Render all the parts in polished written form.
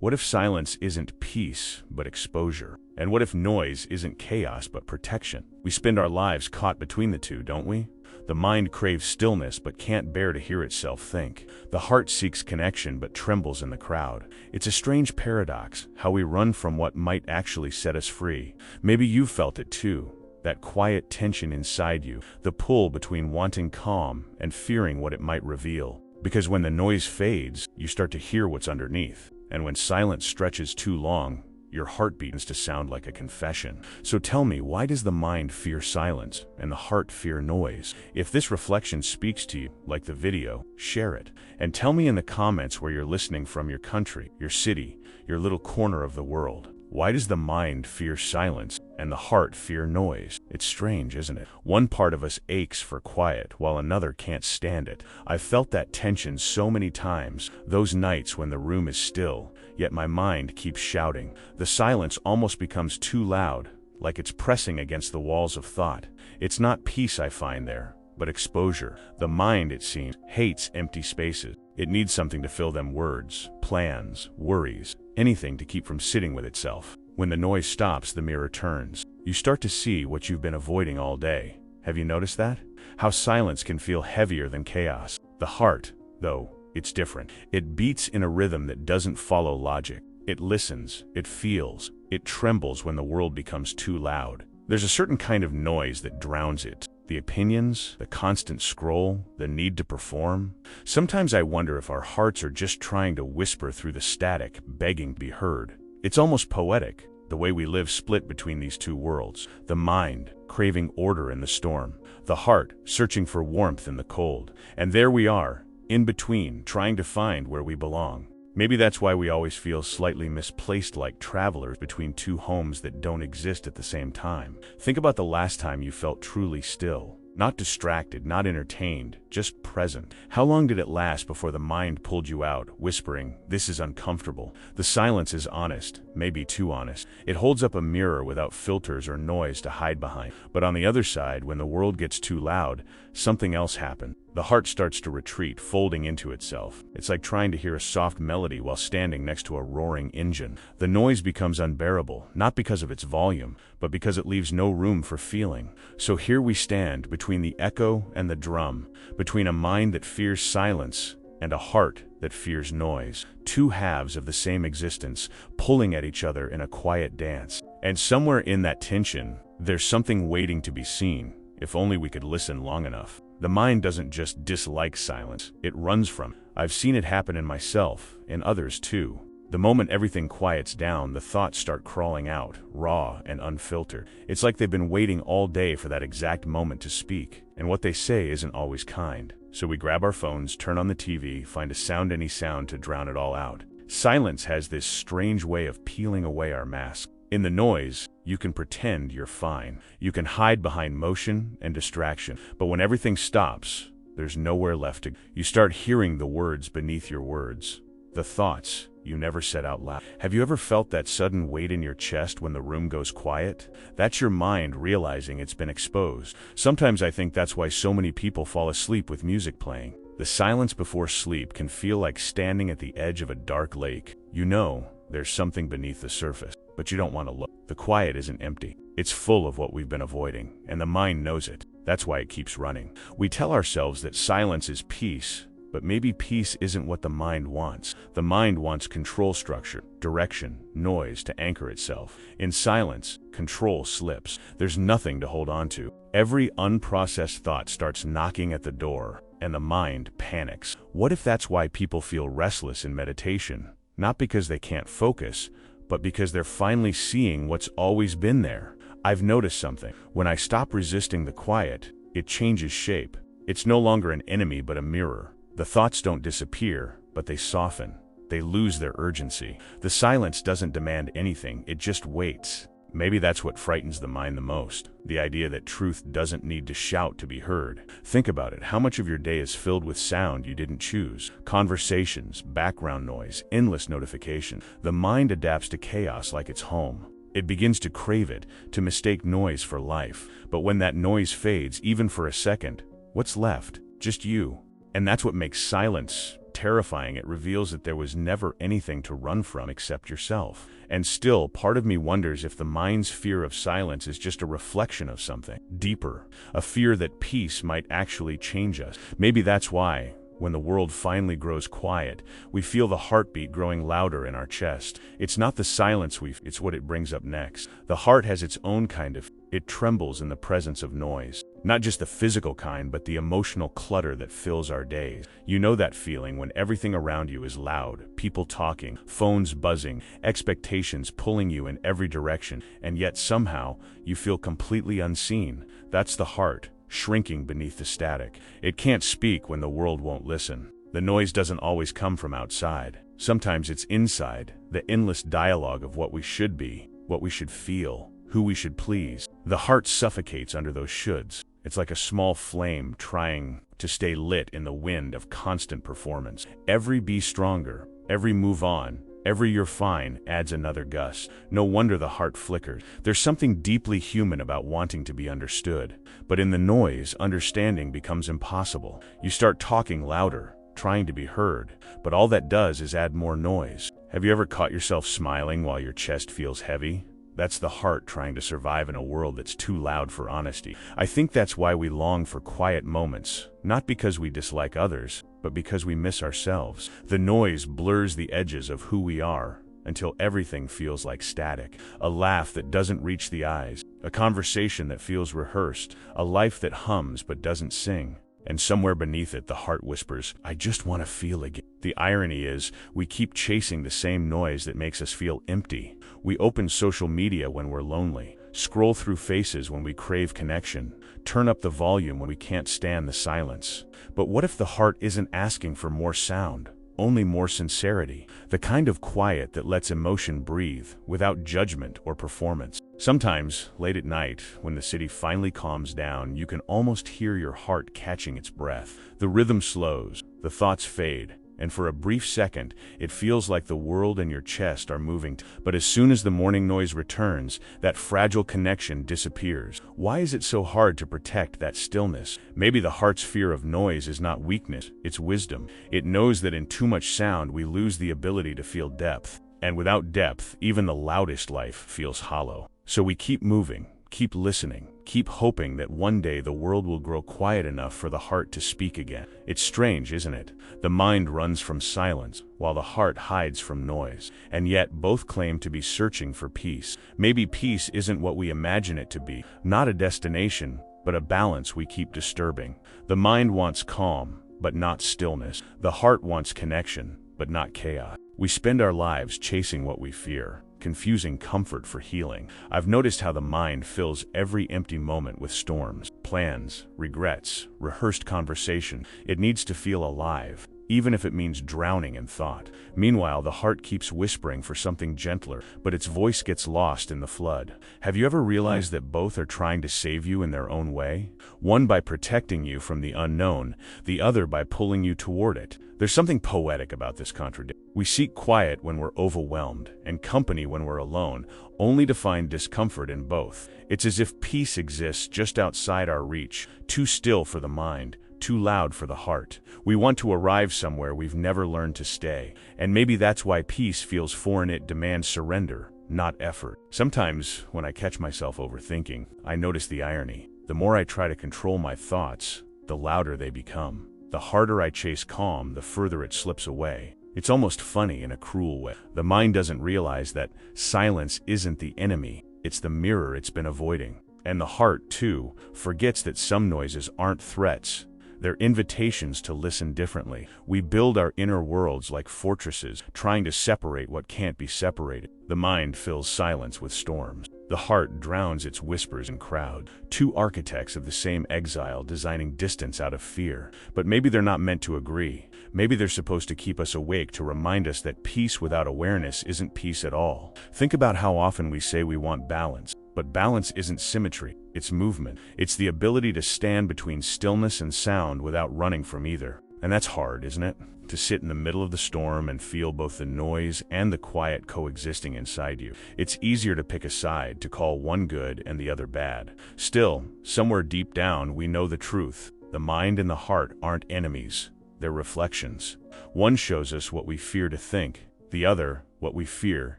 What if silence isn't peace, but exposure? And what if noise isn't chaos, but protection? We spend our lives caught between the two, don't we? The mind craves stillness, but can't bear to hear itself think. The heart seeks connection, but trembles in the crowd. It's a strange paradox, how we run from what might actually set us free. Maybe you've felt it too. That quiet tension inside you, the pull between wanting calm and fearing what it might reveal. Because when the noise fades, you start to hear what's underneath. And when silence stretches too long, your heart begins to sound like a confession. So tell me, why does the mind fear silence and the heart fear noise? If this reflection speaks to you, like the video, share it. And tell me in the comments where you're listening from, your country, your city, your little corner of the world. Why does the mind fear silence and the heart fear noise? It's strange, isn't it? One part of us aches for quiet while another can't stand it. I've felt that tension so many times, those nights when the room is still, yet my mind keeps shouting. The silence almost becomes too loud, like it's pressing against the walls of thought. It's not peace I find there, but exposure. The mind, it seems, hates empty spaces. It needs something to fill them: words, plans, worries, anything to keep from sitting with itself. When the noise stops, the mirror turns. You start to see what you've been avoiding all day. Have you noticed that? How silence can feel heavier than chaos. The heart, though, it's different. It beats in a rhythm that doesn't follow logic. It listens, it feels, it trembles when the world becomes too loud. There's a certain kind of noise that drowns it. The opinions, the constant scroll, the need to perform. Sometimes I wonder if our hearts are just trying to whisper through the static, begging to be heard. It's almost poetic, the way we live split between these two worlds. The mind, craving order in the storm. The heart, searching for warmth in the cold. And there we are, in between, trying to find where we belong. Maybe that's why we always feel slightly misplaced, like travelers between two homes that don't exist at the same time. Think about the last time you felt truly still. Not distracted, not entertained, just present. How long did it last before the mind pulled you out, whispering, "This is uncomfortable"? The silence is honest, maybe too honest. It holds up a mirror without filters or noise to hide behind. But on the other side, when the world gets too loud, something else happens. The heart starts to retreat, folding into itself. It's like trying to hear a soft melody while standing next to a roaring engine. The noise becomes unbearable, not because of its volume, but because it leaves no room for feeling. So here we stand, between the echo and the drum, between a mind that fears silence and a heart that fears noise. Two halves of the same existence, pulling at each other in a quiet dance. And somewhere in that tension, there's something waiting to be seen, if only we could listen long enough. The mind doesn't just dislike silence, it runs from it. I've seen it happen in myself, in others too. The moment everything quiets down, the thoughts start crawling out, raw and unfiltered. It's like they've been waiting all day for that exact moment to speak, and what they say isn't always kind. So we grab our phones, turn on the TV, find a sound, any sound, to drown it all out. Silence has this strange way of peeling away our mask. In the noise, you can pretend you're fine. You can hide behind motion and distraction. But when everything stops, there's nowhere left to go. You start hearing the words beneath your words, the thoughts you never said out loud. Have you ever felt that sudden weight in your chest when the room goes quiet? That's your mind realizing it's been exposed. Sometimes I think that's why so many people fall asleep with music playing. The silence before sleep can feel like standing at the edge of a dark lake. You know there's something beneath the surface, but you don't want to look. The quiet isn't empty. It's full of what we've been avoiding, and the mind knows it. That's why it keeps running. We tell ourselves that silence is peace, but maybe peace isn't what the mind wants. The mind wants control, structure, direction, noise to anchor itself. In silence, control slips. There's nothing to hold on to. Every unprocessed thought starts knocking at the door, and the mind panics. What if that's why people feel restless in meditation? Not because they can't focus, but because they're finally seeing what's always been there. I've noticed something. When I stop resisting the quiet, it changes shape. It's no longer an enemy but a mirror. The thoughts don't disappear, but they soften. They lose their urgency. The silence doesn't demand anything, it just waits. Maybe that's what frightens the mind the most. The idea that truth doesn't need to shout to be heard. Think about it. How much of your day is filled with sound you didn't choose? Conversations, background noise, endless notification. The mind adapts to chaos like it's home. It begins to crave it, to mistake noise for life. But when that noise fades, even for a second, what's left? Just you. And that's what makes silence terrifying. It reveals that there was never anything to run from except yourself. And still, part of me wonders if the mind's fear of silence is just a reflection of something deeper, a fear that peace might actually change us. Maybe that's why, when the world finally grows quiet, we feel the heartbeat growing louder in our chest. It's not the silence it's what it brings up next. The heart has its own kind of, it trembles in the presence of noise. Not just the physical kind, but the emotional clutter that fills our days. You know that feeling when everything around you is loud, people talking, phones buzzing, expectations pulling you in every direction, and yet somehow you feel completely unseen. That's the heart, shrinking beneath the static. It can't speak when the world won't listen. The noise doesn't always come from outside. Sometimes it's inside, the endless dialogue of what we should be, what we should feel, who we should please. The heart suffocates under those shoulds. It's like a small flame trying to stay lit in the wind of constant performance. Every be stronger, every move on, every you're fine adds another gust. No wonder the heart flickers. There's something deeply human about wanting to be understood. But in the noise, understanding becomes impossible. You start talking louder, trying to be heard, but all that does is add more noise. Have you ever caught yourself smiling while your chest feels heavy? That's the heart trying to survive in a world that's too loud for honesty. I think that's why we long for quiet moments, not because we dislike others, but because we miss ourselves. The noise blurs the edges of who we are until everything feels like static. A laugh that doesn't reach the eyes, a conversation that feels rehearsed, a life that hums but doesn't sing. And somewhere beneath it, the heart whispers, I just want to feel again. The irony is, we keep chasing the same noise that makes us feel empty. We open social media when we're lonely, scroll through faces when we crave connection, turn up the volume when we can't stand the silence. But what if the heart isn't asking for more sound, only more sincerity? The kind of quiet that lets emotion breathe, without judgment or performance. Sometimes, late at night, when the city finally calms down, you can almost hear your heart catching its breath. The rhythm slows, the thoughts fade, and for a brief second, it feels like the world and your chest are moving. But as soon as the morning noise returns, that fragile connection disappears. Why is it so hard to protect that stillness? Maybe the heart's fear of noise is not weakness, it's wisdom. It knows that in too much sound, we lose the ability to feel depth. And without depth, even the loudest life feels hollow. So we keep moving, keep listening, keep hoping that one day the world will grow quiet enough for the heart to speak again. It's strange, isn't it? The mind runs from silence, while the heart hides from noise. And yet both claim to be searching for peace. Maybe peace isn't what we imagine it to be, not a destination, but a balance we keep disturbing. The mind wants calm, but not stillness. The heart wants connection, but not chaos. We spend our lives chasing what we fear, confusing comfort for healing. I've noticed how the mind fills every empty moment with storms, plans, regrets, rehearsed conversation. It needs to feel alive, even if it means drowning in thought. Meanwhile, the heart keeps whispering for something gentler, but its voice gets lost in the flood. Have you ever realized that both are trying to save you in their own way? One by protecting you from the unknown, the other by pulling you toward it. There's something poetic about this contradiction. We seek quiet when we're overwhelmed, and company when we're alone, only to find discomfort in both. It's as if peace exists just outside our reach, too still for the mind, too loud for the heart. We want to arrive somewhere we've never learned to stay, and maybe that's why peace feels foreign. It demands surrender, not effort. Sometimes, when I catch myself overthinking, I notice the irony. The more I try to control my thoughts, the louder they become. The harder I chase calm, the further it slips away. It's almost funny in a cruel way. The mind doesn't realize that silence isn't the enemy, it's the mirror it's been avoiding. And the heart, too, forgets that some noises aren't threats. They're invitations to listen differently. We build our inner worlds like fortresses, trying to separate what can't be separated. The mind fills silence with storms. The heart drowns its whispers in crowd. Two architects of the same exile designing distance out of fear. But maybe they're not meant to agree. Maybe they're supposed to keep us awake, to remind us that peace without awareness isn't peace at all. Think about how often we say we want balance. But balance isn't symmetry, it's movement. It's the ability to stand between stillness and sound without running from either. And that's hard, isn't it? To sit in the middle of the storm and feel both the noise and the quiet coexisting inside you. It's easier to pick a side, to call one good and the other bad. Still, somewhere deep down, we know the truth. The mind and the heart aren't enemies. they're reflections. One shows us what we fear to think, the other, what we fear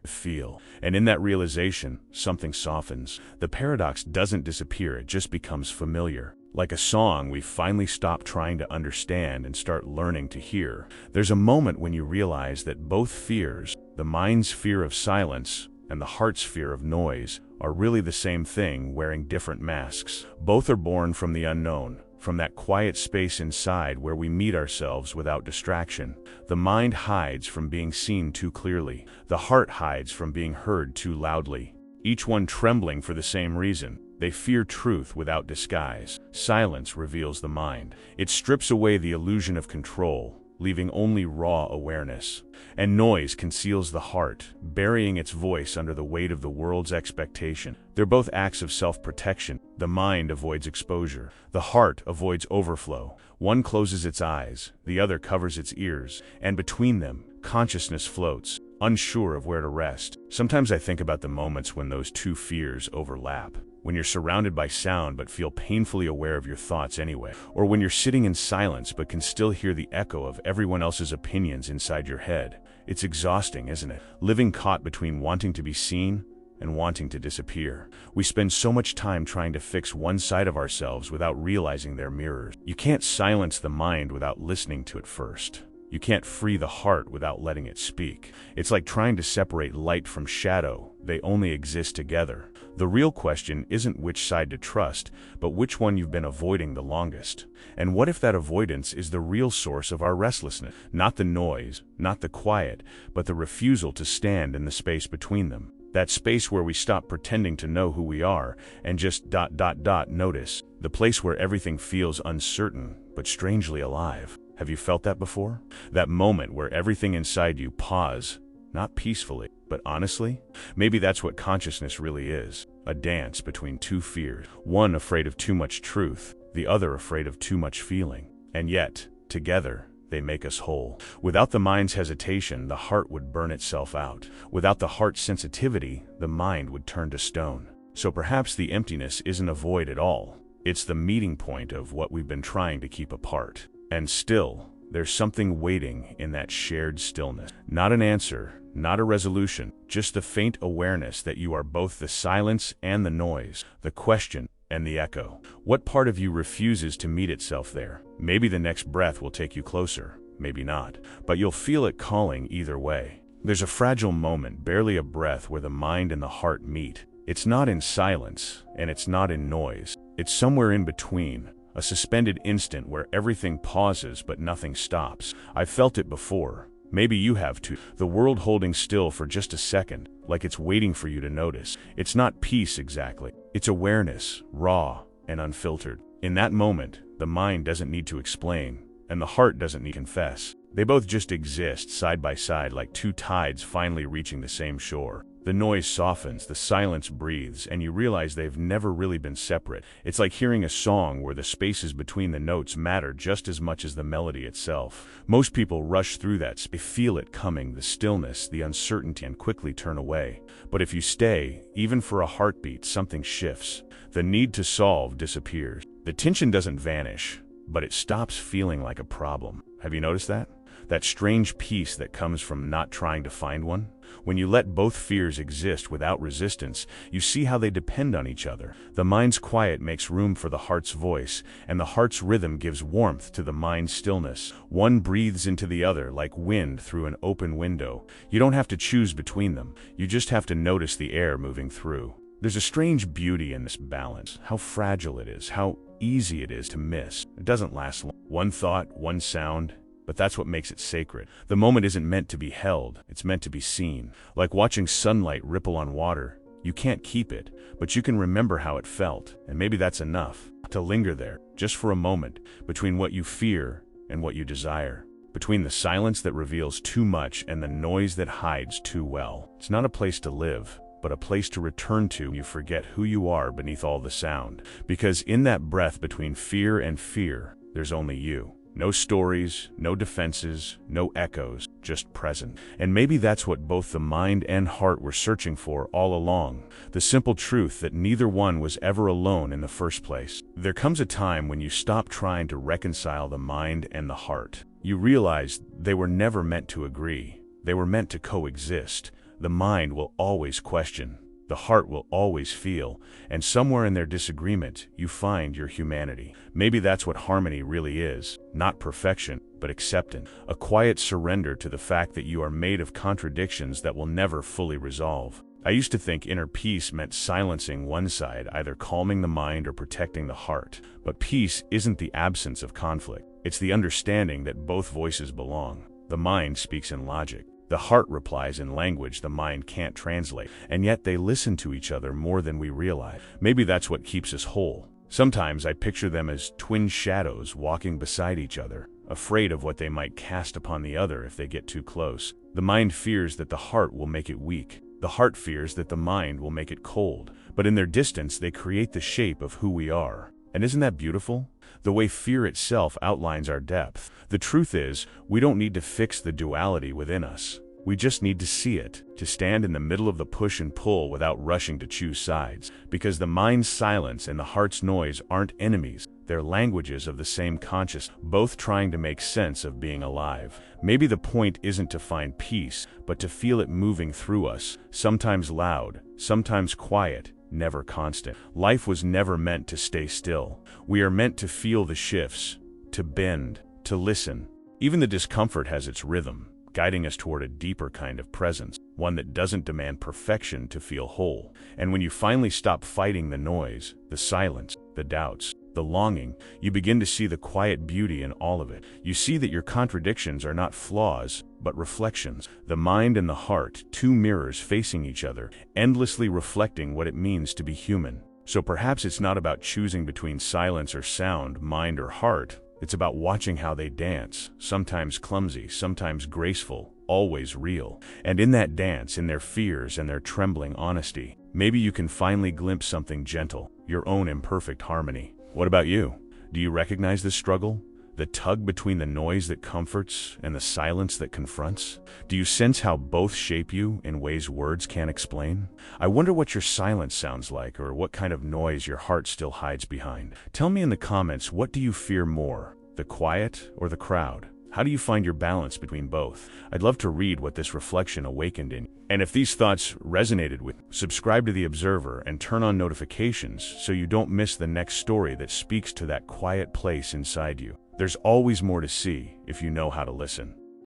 to feel. And in that realization, something softens. The paradox doesn't disappear, it just becomes familiar. Like a song we finally stop trying to understand and start learning to hear. There's a moment when you realize that both fears, the mind's fear of silence and the heart's fear of noise, are really the same thing wearing different masks. Both are born from the unknown, from that quiet space inside where we meet ourselves without distraction. The mind hides from being seen too clearly. The heart hides from being heard too loudly. Each one trembling for the same reason. They fear truth without disguise. Silence reveals the mind. It strips away the illusion of control, leaving only raw awareness. And noise conceals the heart, burying its voice under the weight of the world's expectation. They're both acts of self-protection. The mind avoids exposure. The heart avoids overflow. One closes its eyes, the other covers its ears, and between them, consciousness floats, unsure of where to rest. Sometimes I think about the moments when those two fears overlap. When you're surrounded by sound but feel painfully aware of your thoughts anyway. Or when you're sitting in silence but can still hear the echo of everyone else's opinions inside your head. It's exhausting, isn't it? Living caught between wanting to be seen and wanting to disappear. We spend so much time trying to fix one side of ourselves without realizing they're mirrors. You can't silence the mind without listening to it first. You can't free the heart without letting it speak. It's like trying to separate light from shadow. They only exist together. The real question isn't which side to trust, but which one you've been avoiding the longest. And what if that avoidance is the real source of our restlessness? Not the noise, not the quiet, but the refusal to stand in the space between them. That space where we stop pretending to know who we are and just notice. The place where everything feels uncertain, but strangely alive. Have you felt that before? That moment where everything inside you pause, not peacefully, but honestly? Maybe that's what consciousness really is. A dance between two fears. One afraid of too much truth, the other afraid of too much feeling. And yet, together, they make us whole. Without the mind's hesitation, the heart would burn itself out. Without the heart's sensitivity, the mind would turn to stone. So perhaps the emptiness isn't a void at all. It's the meeting point of what we've been trying to keep apart. And still, there's something waiting in that shared stillness. Not an answer, not a resolution, just the faint awareness that you are both the silence and the noise, the question and the echo. What part of you refuses to meet itself there? Maybe the next breath will take you closer, maybe not, but you'll feel it calling either way. There's a fragile moment, barely a breath, where the mind and the heart meet. It's not in silence, and it's not in noise. It's somewhere in between. A suspended instant where everything pauses but nothing stops. I've felt it before. Maybe you have too. The world holding still for just a second, like it's waiting for you to notice. It's not peace exactly. It's awareness, raw and unfiltered. In that moment, the mind doesn't need to explain, and the heart doesn't need to confess. They both just exist side by side like two tides finally reaching the same shore. The noise softens, the silence breathes, and you realize they've never really been separate. It's like hearing a song where the spaces between the notes matter just as much as the melody itself. Most people rush through that. They feel it coming, the stillness, the uncertainty, and quickly turn away. But if you stay, even for a heartbeat, something shifts. The need to solve disappears. The tension doesn't vanish, but it stops feeling like a problem. Have you noticed that? That strange peace that comes from not trying to find one? When you let both fears exist without resistance, you see how they depend on each other. The mind's quiet makes room for the heart's voice, and the heart's rhythm gives warmth to the mind's stillness. One breathes into the other like wind through an open window. You don't have to choose between them. You just have to notice the air moving through. There's a strange beauty in this balance. How fragile it is, how easy it is to miss. It doesn't last long. One thought, one sound. But that's what makes it sacred. The moment isn't meant to be held, it's meant to be seen. Like watching sunlight ripple on water. You can't keep it, but you can remember how it felt, and maybe that's enough. To linger there, just for a moment, between what you fear and what you desire. Between the silence that reveals too much and the noise that hides too well. It's not a place to live, but a place to return to when you forget who you are beneath all the sound. Because in that breath between fear and fear, there's only you. No stories, no defenses, no echoes, just present. And maybe that's what both the mind and heart were searching for all along. The simple truth that neither one was ever alone in the first place. There comes a time when you stop trying to reconcile the mind and the heart. you realize they were never meant to agree. They were meant to coexist. The mind will always question. The heart will always feel, and somewhere in their disagreement, you find your humanity. Maybe that's what harmony really is, not perfection, but acceptance. A quiet surrender to the fact that you are made of contradictions that will never fully resolve. I used to think inner peace meant silencing one side, either calming the mind or protecting the heart. But peace isn't the absence of conflict. It's the understanding that both voices belong. The mind speaks in logic. The heart replies in language the mind can't translate, and yet they listen to each other more than we realize. Maybe that's what keeps us whole. Sometimes I picture them as twin shadows walking beside each other, afraid of what they might cast upon the other if they get too close. The mind fears that the heart will make it weak. The heart fears that the mind will make it cold. But in their distance, they create the shape of who we are. And isn't that beautiful? The way fear itself outlines our depth. The truth is, we don't need to fix the duality within us. We just need to see it, to stand in the middle of the push and pull without rushing to choose sides. Because the mind's silence and the heart's noise aren't enemies. They're languages of the same consciousness, both trying to make sense of being alive. Maybe the point isn't to find peace, but to feel it moving through us, sometimes loud, sometimes quiet, never constant. Life was never meant to stay still. We are meant to feel the shifts, to bend, to listen. Even the discomfort has its rhythm, guiding us toward a deeper kind of presence, one that doesn't demand perfection to feel whole. And when you finally stop fighting the noise, the silence, the doubts, the longing, you begin to see the quiet beauty in all of it. You see that your contradictions are not flaws, but reflections. The mind and the heart, two mirrors facing each other, endlessly reflecting what it means to be human. So perhaps it's not about choosing between silence or sound, mind or heart. It's about watching how they dance, sometimes clumsy, sometimes graceful, always real. And in that dance, in their fears and their trembling honesty, maybe you can finally glimpse something gentle, your own imperfect harmony. What about you? Do you recognize this struggle? The tug between the noise that comforts and the silence that confronts? Do you sense how both shape you in ways words can't explain? I wonder what your silence sounds like, or what kind of noise your heart still hides behind. Tell me in the comments, what do you fear more, the quiet or the crowd? How do you find your balance between both? I'd love to read what this reflection awakened in you. And if these thoughts resonated with you, subscribe to The Observer and turn on notifications so you don't miss the next story that speaks to that quiet place inside you. There's always more to see if you know how to listen.